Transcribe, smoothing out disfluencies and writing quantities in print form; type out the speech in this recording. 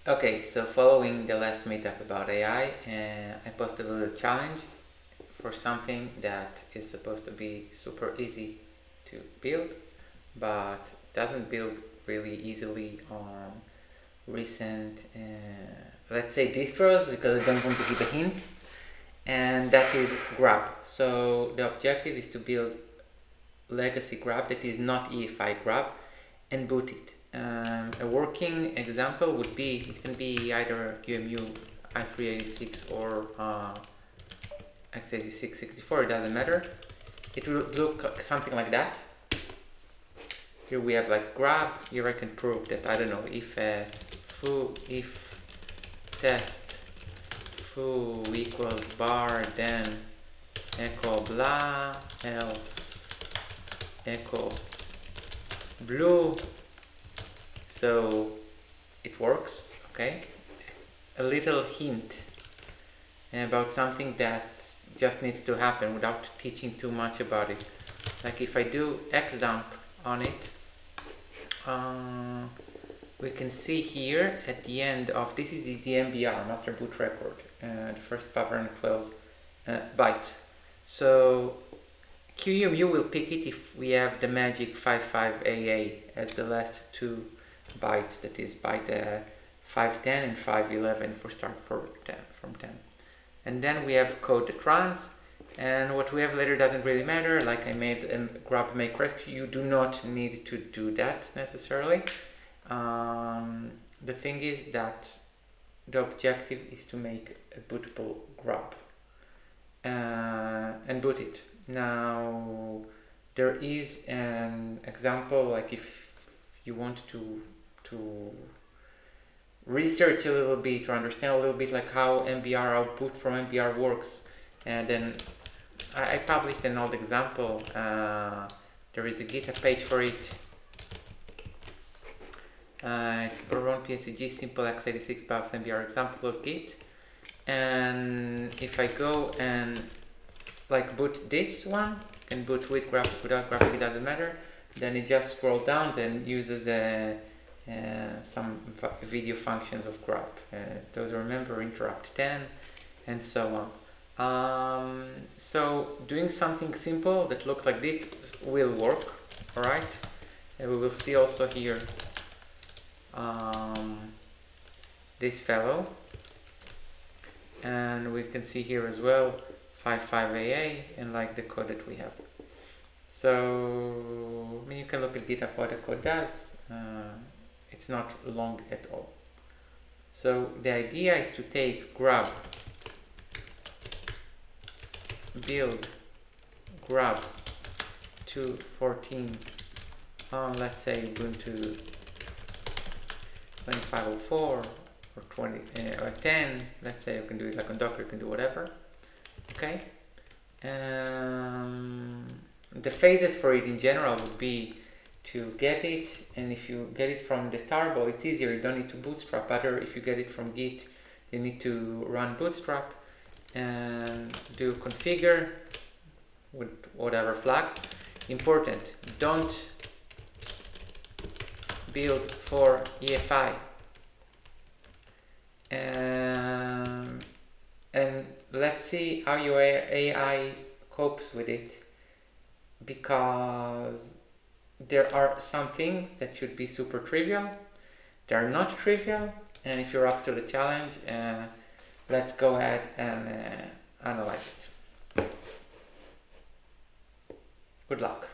Okay, so following the last meetup about AI, I posted a little challenge for something that is supposed to be super easy to build, but doesn't build really easily on recent, let's say distros, because I don't want to give a hint, and that is GRUB. So the objective is to build legacy GRUB that is not EFI GRUB and boot it. A working example would be, it can be either QEMU i386 or x86 64, it doesn't matter. It will look like something like that. Here we have like GRUB. Here I can prove that, I don't know, if foo, if test foo equals bar, then echo blah, else echo blue. So it works, okay? A little hint about something that just needs to happen without teaching too much about it. Like if I do xdump on it, we can see here at the end of, this is the MBR, master boot record, the first 512 bytes. So QEMU will pick it if we have the magic 55AA as the last two bytes, that is byte 510 and 511 for start for 10 from 10. And then we have code that runs, and what we have later doesn't really matter. Like I made a GRUB make rescue, you do not need to do that necessarily. The thing is that the objective is to make a bootable GRUB and boot it. Now there is an example, like if you want to research a little bit or understand a little bit like how MBR output from MBR works, and then I published an old example. There is a GitHub page for it. It's for run PSCG simple x86 BIOS MBR example.git, and if I go and like boot this one, can boot with graphic, without graphic, it doesn't matter. Then it just scrolls down and uses some video functions of GRUB. Those remember interrupt 10 and so on. So doing something simple that looks like this will work, alright? And we will see also here this fellow, and we can see here as well 55AA and like the code that we have. So I mean, you can look at GitHub what the code does. It's not long at all. So the idea is to take GRUB, build GRUB 2.14 on, let's say, Ubuntu 2504 or 20 or 10. Let's say you can do it like on Docker, you can do whatever. Okay. The phases for it in general would be to get it, and if you get it from the tarball, it's easier, you don't need to bootstrap. Better if you get it from Git, you need to run bootstrap and do configure with whatever flags. Important, don't build for EFI. And let's see how your AI copes with it, because there are some things that should be super trivial. They are not trivial, and if you're up to the challenge, let's go ahead and analyze it. Good luck.